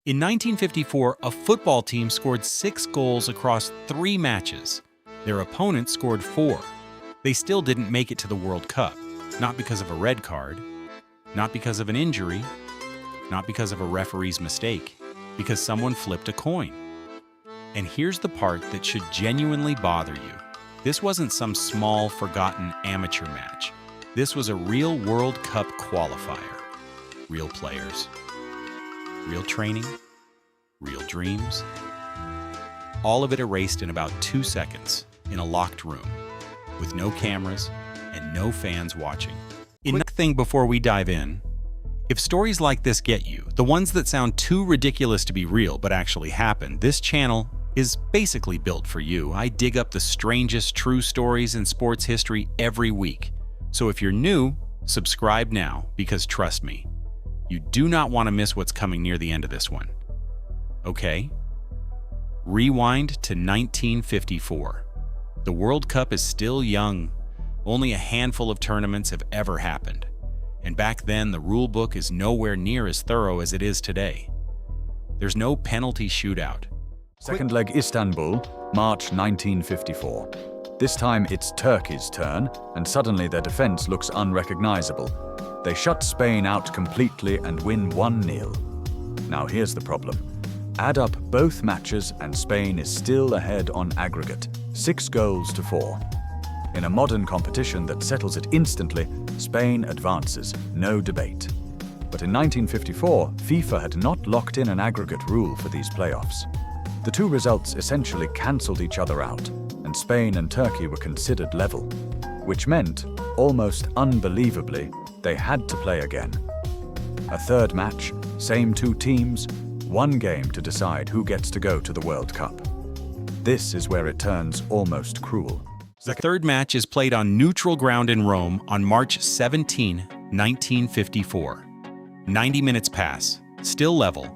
In 1954, a football team scored 6 goals across 3 matches. Their opponent scored 4. They still didn't make it to the World Cup, not because of a red card, not because of an injury, not because of a referee's mistake, because someone flipped a coin. And here's the part that should genuinely bother you. This wasn't some small, forgotten amateur match. This was a real World Cup qualifier. Real players, real training, real dreams. All of it erased in about 2 seconds in a locked room, with no cameras and no fans watching. Quick thing before we dive in. If stories like this get you, the ones that sound too ridiculous to be real but actually happen, this channel is basically built for you. I dig up the strangest true stories in sports history every week. So if you're new, subscribe now, because trust me, you do not want to miss what's coming near the end of this one. Okay? Rewind to 1954. The World Cup is still young. Only a handful of tournaments have ever happened. And back then, the rule book is nowhere near as thorough as it is today. There's no penalty shootout. Second leg Istanbul, March 1954. This time it's Turkey's turn, and suddenly their defense looks unrecognizable. They shut Spain out completely and win 1-0. Now here's the problem. Add up both matches and Spain is still ahead on aggregate, 6 goals to 4. In a modern competition that settles it instantly, Spain advances, no debate. But in 1954, FIFA had not locked in an aggregate rule for these playoffs. The two results essentially cancelled each other out, and Spain and Turkey were considered level, which meant, almost unbelievably, they had to play again. A third match, same 2 teams, 1 game to decide who gets to go to the World Cup. This is where it turns almost cruel. The third match is played on neutral ground in Rome on March 17, 1954. 90 minutes pass, still level.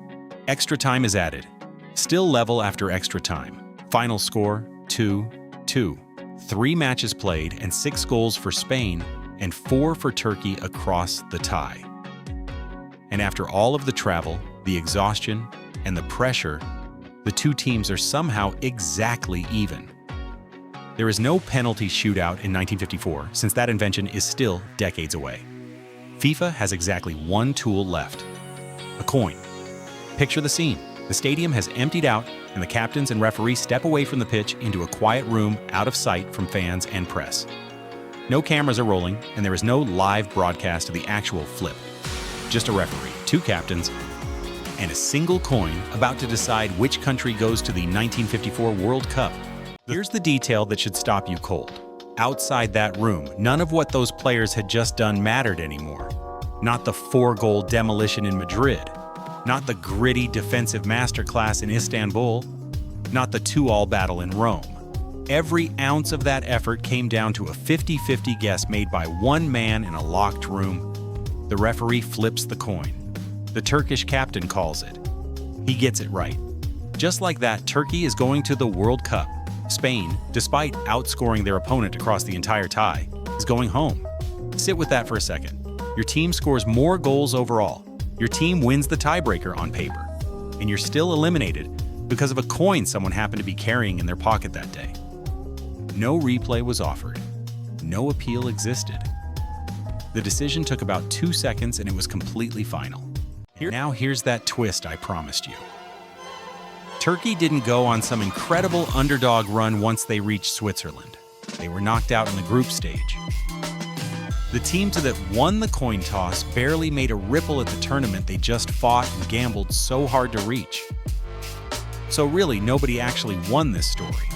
Extra time is added, still level after extra time. Final score, 2-2. 3 matches played and 6 goals for Spain and 4 for Turkey across the tie. And after all of the travel, the exhaustion, and the pressure, the 2 teams are somehow exactly even. There is no penalty shootout in 1954, since that invention is still decades away. FIFA has exactly 1 tool left: a coin. Picture the scene. The stadium has emptied out, and the captains and referee step away from the pitch into a quiet room out of sight from fans and press. No cameras are rolling, and there is no live broadcast of the actual flip. Just a referee, 2 captains, and a single coin about to decide which country goes to the 1954 World Cup. Here's the detail that should stop you cold. Outside that room, none of what those players had just done mattered anymore. Not the 4-goal demolition in Madrid, not the gritty defensive masterclass in Istanbul, not the 2-all battle in Rome. Every ounce of that effort came down to a 50-50 guess made by 1 man in a locked room. The referee flips the coin. The Turkish captain calls it. He gets it right. Just like that, Turkey is going to the World Cup. Spain, despite outscoring their opponent across the entire tie, is going home. Sit with that for a second. Your team scores more goals overall. Your team wins the tiebreaker on paper. And you're still eliminated because of a coin someone happened to be carrying in their pocket that day. No replay was offered. No appeal existed. The decision took about 2 seconds and it was completely final. Now here's that twist I promised you. Turkey didn't go on some incredible underdog run once they reached Switzerland. They were knocked out in the group stage. The teams that won the coin toss barely made a ripple at the tournament they just fought and gambled so hard to reach. So really, nobody actually won this story.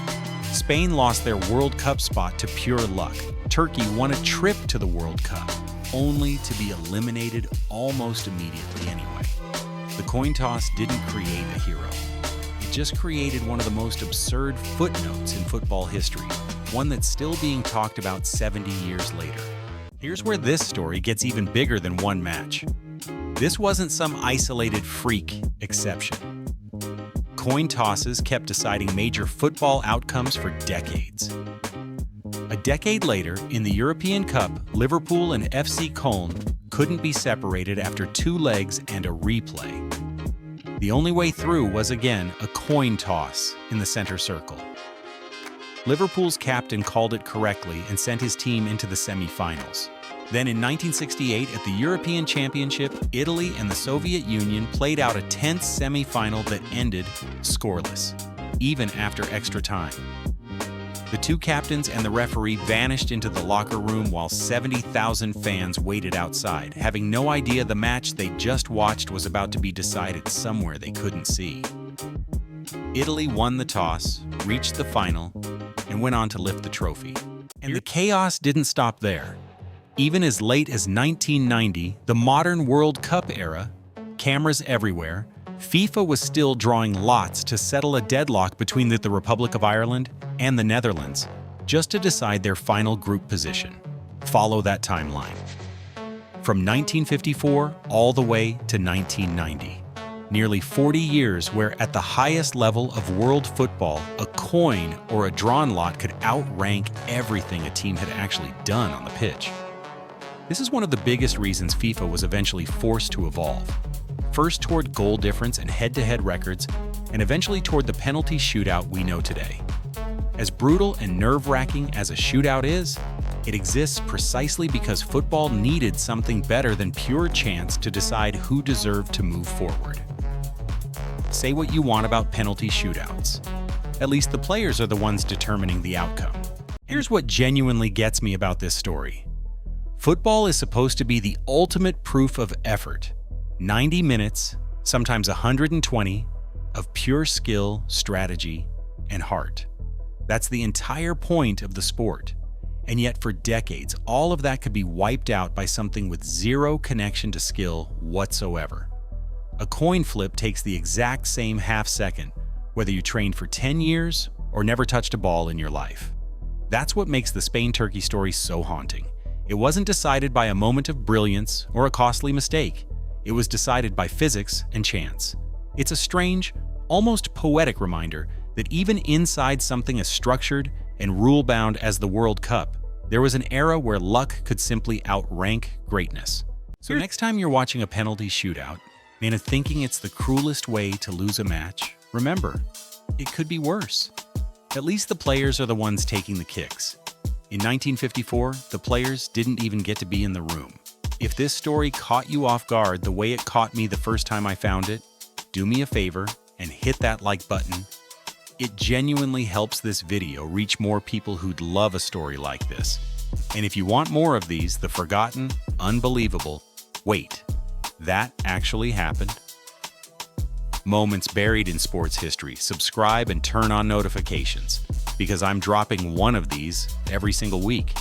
Spain lost their World Cup spot to pure luck. Turkey won a trip to the World Cup, only to be eliminated almost immediately anyway. The coin toss didn't create a hero. It just created one of the most absurd footnotes in football history, one that's still being talked about 70 years later. Here's where this story gets even bigger than 1 match. This wasn't some isolated freak exception. Coin tosses kept deciding major football outcomes for decades. A decade later, in the European Cup, Liverpool and FC Köln couldn't be separated after 2 legs and a replay. The only way through was again a coin toss in the center circle. Liverpool's captain called it correctly and sent his team into the semi-finals. Then in 1968 at the European Championship, Italy and the Soviet Union played out a tense semi-final that ended scoreless, even after extra time. The two captains and the referee vanished into the locker room while 70,000 fans waited outside, having no idea the match they just watched was about to be decided somewhere they couldn't see. Italy won the toss, reached the final, and went on to lift the trophy. And the chaos didn't stop there. Even as late as 1990, the modern World Cup era, cameras everywhere, FIFA was still drawing lots to settle a deadlock between the Republic of Ireland and the Netherlands, just to decide their final group position. Follow that timeline. From 1954 all the way to 1990. Nearly 40 years where at the highest level of world football, a coin or a drawn lot could outrank everything a team had actually done on the pitch. This is one of the biggest reasons FIFA was eventually forced to evolve. First toward goal difference and head-to-head records, and eventually toward the penalty shootout we know today. As brutal and nerve-wracking as a shootout is, it exists precisely because football needed something better than pure chance to decide who deserved to move forward. Say what you want about penalty shootouts. At least the players are the ones determining the outcome. Here's what genuinely gets me about this story. Football is supposed to be the ultimate proof of effort. 90 minutes, sometimes 120, of pure skill, strategy, and heart. That's the entire point of the sport. And yet for decades, all of that could be wiped out by something with zero connection to skill whatsoever. A coin flip takes the exact same half second, whether you trained for 10 years or never touched a ball in your life. That's what makes the Spain-Turkey story so haunting. It wasn't decided by a moment of brilliance or a costly mistake. It was decided by physics and chance. It's a strange, almost poetic reminder that even inside something as structured and rule-bound as the World Cup, there was an era where luck could simply outrank greatness. So next time you're watching a penalty shootout, and of thinking it's the cruelest way to lose a match, remember, it could be worse. At least the players are the ones taking the kicks. In 1954, the players didn't even get to be in the room. If this story caught you off guard the way it caught me the first time I found it, do me a favor and hit that like button. It genuinely helps this video reach more people who'd love a story like this. And if you want more of these, the forgotten, unbelievable, wait, that actually happened? Moments buried in sports history, subscribe and turn on notifications, because I'm dropping one of these every single week.